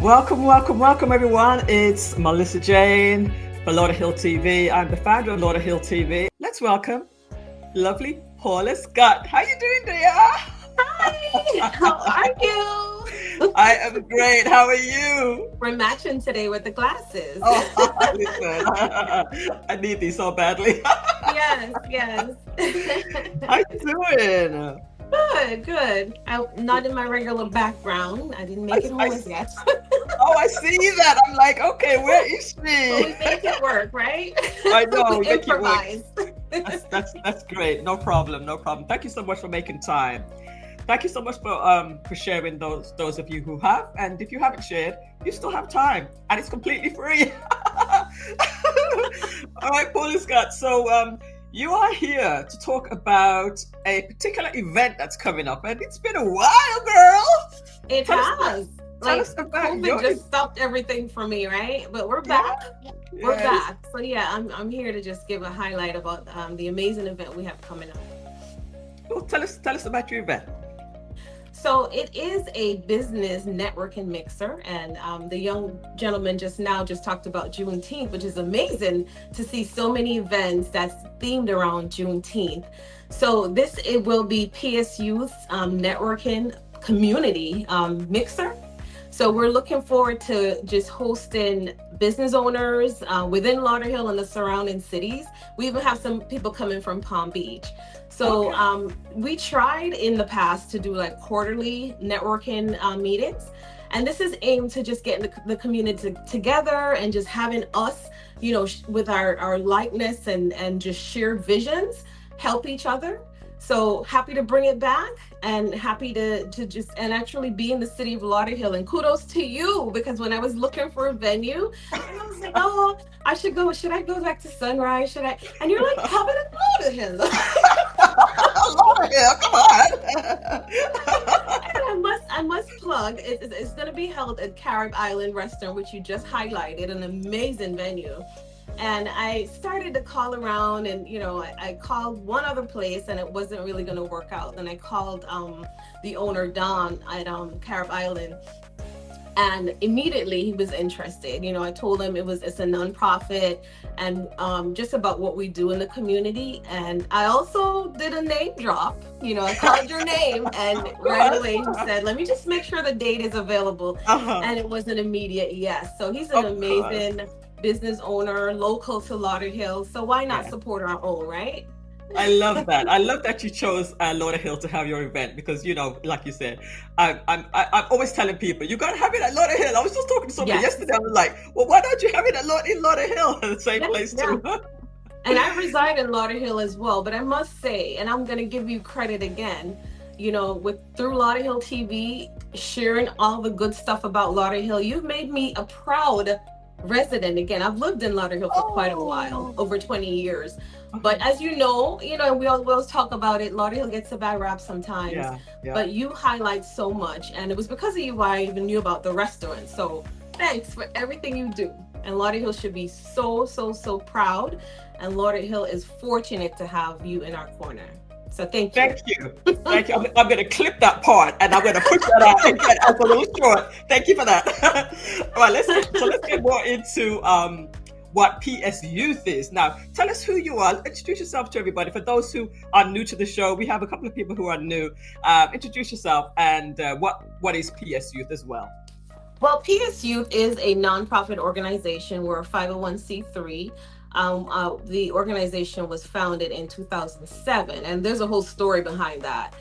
Welcome, everyone. It's Millissa Jayne for Lauderhill TV. I'm the founder of Lauderhill TV. Let's welcome lovely Paula Scott. How you doing, dear? Hi, how are you? I am great. How are you? We're matching today with the glasses. Oh, listen, I need these so badly. Yes. How you doing? Good. I'm not in my regular background. I didn't make it home yet. Oh, I see that. I'm like, okay, where is she? But we make it work, right? I know. We improvise. That's great. No problem. Thank you so much for making time. Thank you so much for sharing those of you who have, and if you haven't shared, you still have time, and it's completely free. All right, Paula Scott. So you are here to talk about a particular event that's coming up, and it's been a while, girl. It has. Tell us about COVID just stopped everything for me, right? But we're back. Yeah. We're back. So yeah, I'm here to just give a highlight about the amazing event we have coming up. Well, tell us about your event. So it is a business networking mixer, and the young gentleman just talked about Juneteenth, which is amazing to see so many events that's themed around Juneteenth. So it will be PSU's networking community mixer. So we're looking forward to just hosting business owners within Lauderhill and the surrounding cities. We even have some people coming from Palm Beach. So we tried in the past to do like quarterly networking meetings. And this is aimed to just get the community together and just having us, with our likeness and just share visions, help each other. So happy to bring it back and happy to just and actually be in the city of Lauderhill. And kudos to you, because when I was looking for a venue, I was like, oh, I should go. Should I go back to Sunrise? Should I? And you're like, how about Lauderhill? Lauderhill, come on. And I must plug. It's going to be held at Carib Island Restaurant, which you just highlighted, an amazing venue. And I started to call around, and I called one other place, and it wasn't really going to work out. And I called the owner, Don, at Carib Island, and immediately he was interested. I told him it's a nonprofit, and just about what we do in the community. And I also did a name drop. I called your name, and right away he said, "Let me just make sure the date is available." And it was an immediate yes. So he's an amazing business owner, local to Lauderhill. So why not support our own, right? I love that. I love that you chose Lauderhill to have your event, because like you said, I'm always telling people you gotta have it at Lauderhill. I was just talking to somebody yesterday. I was like, well, why don't you have it in Lauderhill, the same place too? And I reside in Lauderhill as well. But I must say, and I'm gonna give you credit again, through Lauderhill TV, sharing all the good stuff about Lauderhill, you've made me a proud resident again. I've lived in Lauderhill for quite a while, over 20 years. But as you know, we always talk about it. Lauderhill gets a bad rap sometimes. Yeah. But you highlight so much, and it was because of you why I even knew about the restaurant. So thanks for everything you do. And Lauderhill should be so proud. And Lauderhill is fortunate to have you in our corner. So thank you. Thank you. I'm going to clip that part, and I'm going to put that out and get a little short. Thank you for that. All right, let's get more into what PS Youth is. Now, tell us who you are. Introduce yourself to everybody. For those who are new to the show, we have a couple of people who are new. Introduce yourself, and what is PS Youth as well? Well, PS Youth is a nonprofit organization. We're a 501c3. The organization was founded in 2007, and there's a whole story behind that.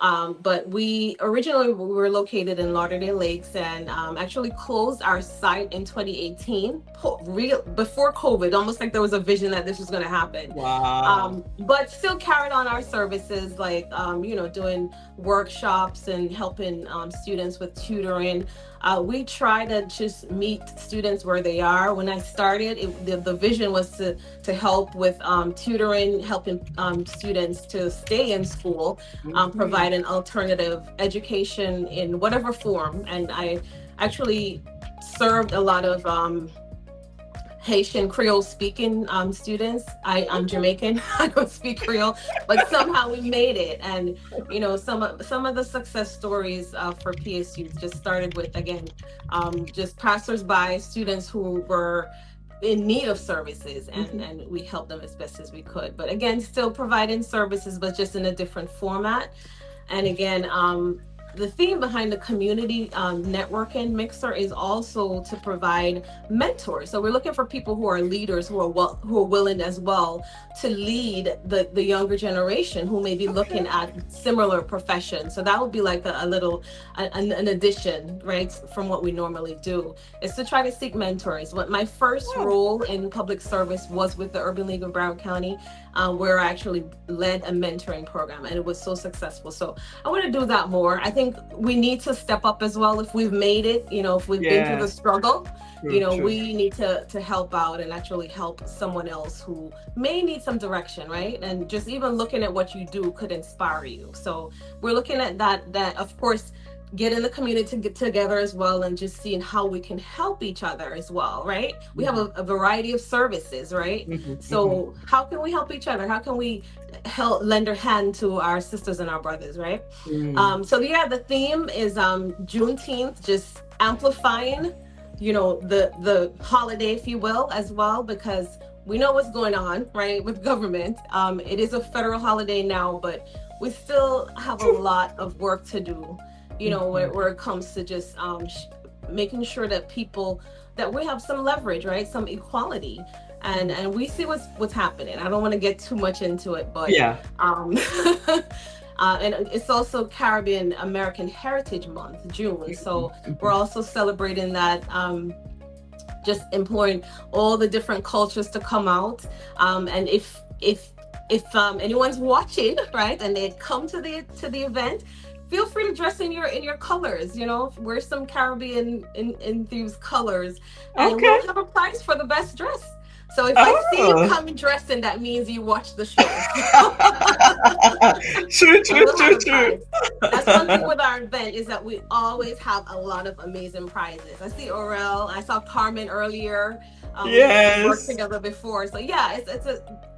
But we were located in Lauderdale Lakes, and actually closed our site in 2018, before COVID, almost like there was a vision that this was going to happen. Wow. But still carried on our services, like, doing workshops and helping students with tutoring. We try to just meet students where they are. When I started, the vision was to help with tutoring, helping students to stay in school, provide an alternative education in whatever form. And I actually served a lot of Haitian Creole speaking students. I'm Jamaican. I don't speak Creole, but somehow we made it. And some of the success stories for PSU just started with, again, just passersby, students who were in need of services, and we helped them as best as we could. But again, still providing services, but just in a different format. And again, the theme behind the community networking mixer is also to provide mentors. So we're looking for people who are leaders, who are willing as well to lead the younger generation who may be looking at similar professions. So that would be like a little an addition, right, from what we normally do, is to try to seek mentors. But my first role in public service was with the Urban League of Broward County, where I actually led a mentoring program, and it was so successful. So I want to do that more. I think we need to step up as well. If we've made it, if we've been through the struggle, true. We need to help out and actually help someone else who may need some direction, right? And just even looking at what you do could inspire you. So we're looking at that of course, getting the community to get together as well, and just seeing how we can help each other as well, right? We have a variety of services, right? So how can we help each other? How can we help lend a hand to our sisters and our brothers, right? So yeah, the theme is Juneteenth, just amplifying, the holiday, if you will, as well, because we know what's going on, right, with government. It is a federal holiday now, but we still have a lot of work to do, where it comes to just making sure that we have some leverage, right? Some equality. And we see what's happening. I don't want to get too much into it, but and it's also Caribbean American Heritage Month, June. So we're also celebrating that, just imploring all the different cultures to come out. And if anyone's watching, right, and they come to the event, feel free to dress in your colors, wear some Caribbean infused colors, and we'll have a prize for the best dress. So if I see you coming dressed in, that means you watch the show. True. That's one thing with our event, is that we always have a lot of amazing prizes. I see Aurel, I saw Carmen earlier. We worked together before. So yeah,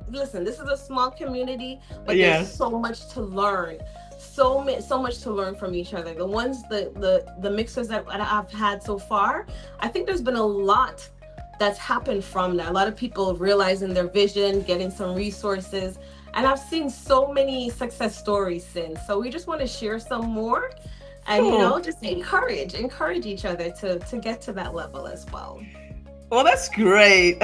listen, this is a small community, but there's so much to learn. So much to learn from each other. The mixers that I've had so far, I think there's been a lot that's happened from that. A lot of people realizing their vision, getting some resources, and I've seen so many success stories since. So we just want to share some more, and just encourage each other to get to that level as well. Well, that's great.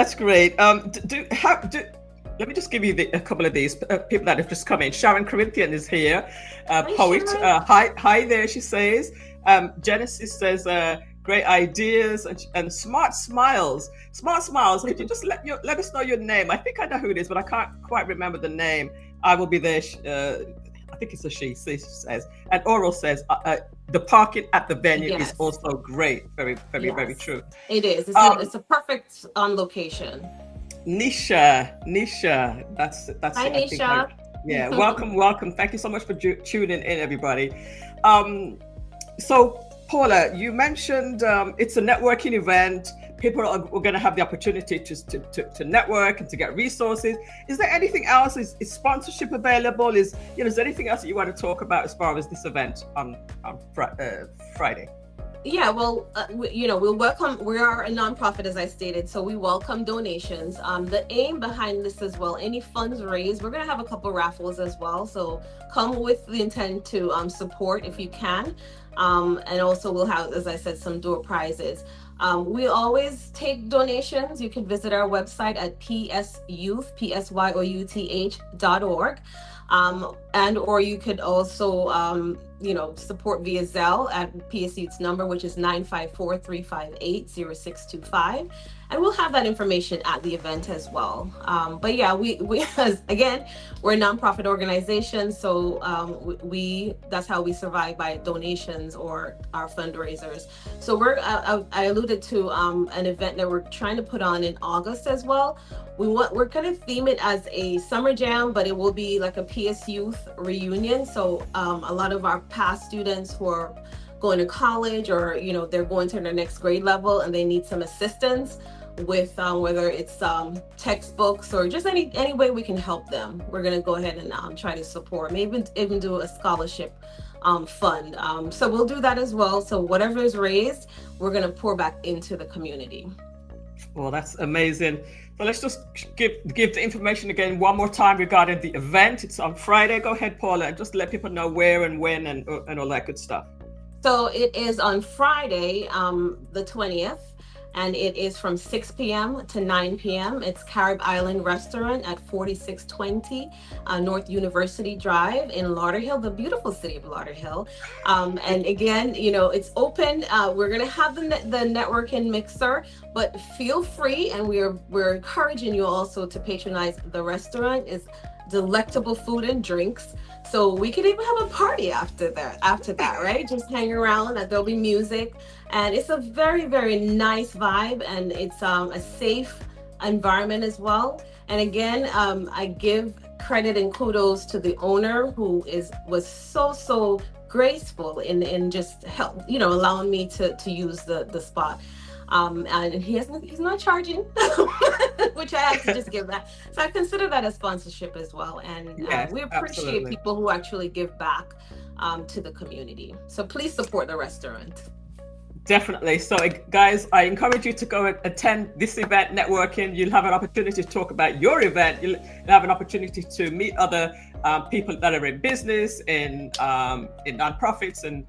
Let me just give you a couple of these people that have just come in. Sharon Corinthian is here, poet. Hi there, she says. Genesis says, great ideas and smart smiles. Smart smiles. Could you just let us know your name? I think I know who it is, but I can't quite remember the name. I will be there. I think it's a she says. And Oral says, the parking at the venue is also great. Very, very, very true. It is. It's a perfect location. Nisha, that's Hi, Nisha. Welcome. Thank you so much for tuning in, everybody. So Paula, you mentioned it's a networking event. People are going to have the opportunity to network and to get resources. Is there anything else? Is sponsorship available? Is there anything else that you want to talk about as far as this event on Friday? Yeah, well, we'll welcome. We are a nonprofit, as I stated, so we welcome donations. The aim behind this as well, any funds raised, we're going to have a couple raffles as well. So come with the intent to support if you can. And also we'll have, as I said, some door prizes. We always take donations. You can visit our website at psyouth.org. And or you could also support via Zelle at PSU's number, which is 954-358-0625. And we'll have that information at the event as well. But yeah, we again, we're a nonprofit organization, so that's how we survive, by donations or our fundraisers. So I alluded to an event that we're trying to put on in August as well. We're going to theme it as a summer jam, but it will be like a PS Youth reunion. So a lot of our past students who are going to college, or they're going to their next grade level and they need some assistance, with whether it's textbooks or just any way we can help them. We're going to go ahead and try to support, maybe even do a scholarship fund. So we'll do that as well. So whatever is raised, we're going to pour back into the community. Well, that's amazing. So let's just give the information again one more time regarding the event. It's on Friday. Go ahead, Paula, and just let people know where and when and all that good stuff. So it is on Friday, the 20th, and it is from 6 p.m. to 9 p.m. It's Carib Island Restaurant at 4620 North University Drive in Lauderhill, the beautiful city of Lauderhill. And again, you know, it's open. We're going to have the networking mixer, but feel free, and we're encouraging you also to patronize the restaurant. It's delectable food and drinks. So we could even have a party after that, right? Just hang around, there'll be music, and it's a very, very nice vibe, and it's a safe environment as well. And again, I give credit and kudos to the owner who was so graceful in just help, you know, allowing me to use the spot. And he's not charging, which I have to just give that. So I consider that a sponsorship as well. And yes, we appreciate absolutely. people who actually give back to the community. So please support the restaurant. Definitely. So guys, I encourage you to go and attend this event, networking. You'll have an opportunity to talk about your event. You'll have an opportunity to meet other people that are in business, in nonprofits, and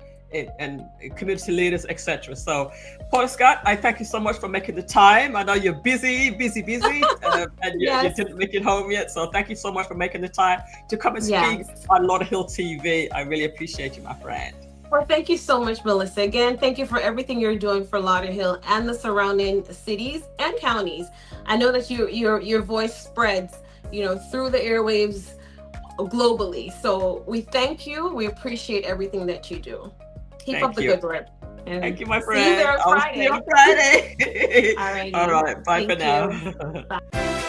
community leaders, etc. So Paula Scott, I thank you so much for making the time. I know you're busy, and you didn't make it home yet. So thank you so much for making the time to come and speak on Lauderhill TV. I really appreciate you, my friend. Well, thank you so much, Millissa. Again, thank you for everything you're doing for Lauderhill and the surrounding cities and counties. I know that your voice spreads, you know, through the airwaves globally. So we thank you. We appreciate everything that you do. Keep up the good work. Thank you, my friend. See you there on Friday. I'll see you on Friday. All right. All right. Bye for now. Bye.